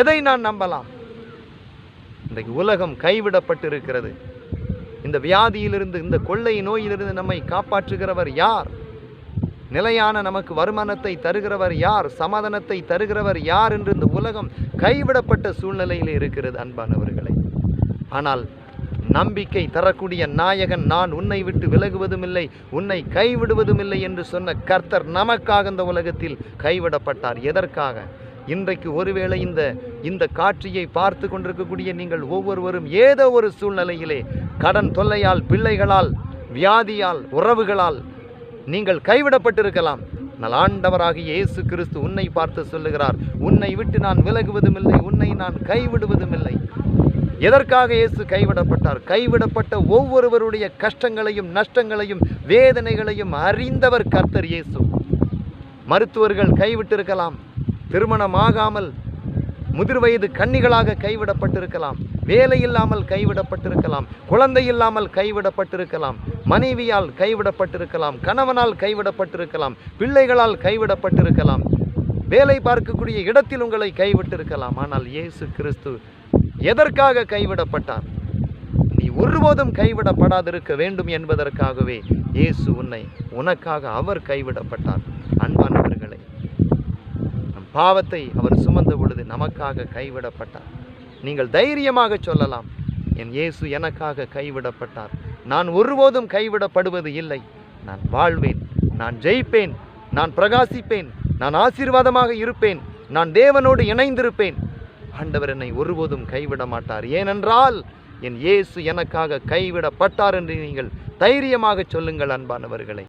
எதை நான் நம்பலாம்? இன்றைக்கு உலகம் கைவிடப்பட்டிருக்கிறது. இந்த வியாதியிலிருந்து, இந்த கொள்ளை நோயிலிருந்து நம்மை காப்பாற்றுகிறவர் யார்? நிலையான நமக்கு வருமானத்தை தருகிறவர் யார்? சமாதானத்தை தருகிறவர் யார் என்று இந்த உலகம் கைவிடப்பட்ட சூழ்நிலையில் இருக்கிறது அன்பானவர்களே. ஆனால் நம்பிக்கை தரக்கூடிய நாயகன், நான் உன்னை விட்டு விலகுவதும் இல்லை, உன்னை கைவிடுவதும் இல்லை என்று சொன்ன கர்த்தர் நமக்காக இந்த உலகத்தில் கைவிடப்பட்டார். எதற்காக? இன்றைக்கு ஒருவேளை இந்த காட்சியை பார்த்து கொண்டிருக்கக்கூடிய நீங்கள் ஒவ்வொருவரும் ஏதோ ஒரு சூழ்நிலையிலே கடன் தொல்லையால், பிள்ளைகளால், வியாதியால், உறவுகளால் நீங்கள் கைவிடப்பட்டிருக்கலாம். ஆனால் ஆண்டவராகிய இயேசு கிறிஸ்து உன்னை பார்த்து சொல்லுகிறார், உன்னை விட்டு நான் விலகுவதும் இல்லை, உன்னை நான் கைவிடுவதும் இல்லை. எதற்காக இயேசு கைவிடப்பட்டார்? கைவிடப்பட்ட ஒவ்வொருவருடைய கஷ்டங்களையும், நஷ்டங்களையும், வேதனைகளையும் அறிந்தவர் கர்த்தர் இயேசு. மருத்துவர்கள் கைவிட்டிருக்கலாம், திருமணமாகாமல் முதிர் வயது கன்னிகளாக கைவிடப்பட்டிருக்கலாம், வேலை இல்லாமல் கைவிடப்பட்டிருக்கலாம், குழந்தை இல்லாமல் கைவிடப்பட்டிருக்கலாம், மனைவியால் கைவிடப்பட்டிருக்கலாம், கணவனால் கைவிடப்பட்டிருக்கலாம், பிள்ளைகளால் கைவிடப்பட்டிருக்கலாம், வேலை பார்க்கக்கூடிய இடத்தில் உங்களை கைவிட்டிருக்கலாம். ஆனால் இயேசு கிறிஸ்து எதற்காக கைவிடப்பட்டார்? நீ ஒருபோதும் கைவிடப்படாதிருக்க வேண்டும் என்பதற்காகவே இயேசு உனக்காக அவர் கைவிடப்பட்டார். அன்பானவர்களே, நம் பாவத்தை அவர் சுமந்த பொழுது நமக்காக கைவிடப்பட்டார். நீங்கள் தைரியமாக சொல்லலாம், என் இயேசு எனக்காக கைவிடப்பட்டார், நான் ஒருபோதும் கைவிடப்படுவது இல்லை, நான் வாழ்வேன், நான் ஜெயிப்பேன், நான் பிரகாசிப்பேன், நான் ஆசீர்வாதமாக இருப்பேன், நான் தேவனோடு இணைந்திருப்பேன். ஆண்டவர் என்னை ஒருபோதும் கைவிட மாட்டார். ஏனென்றால் என் இயேசு எனக்காக கைவிடப்பட்டார் என்று நீங்கள் தைரியமாக சொல்லுங்கள் அன்பானவர்களே.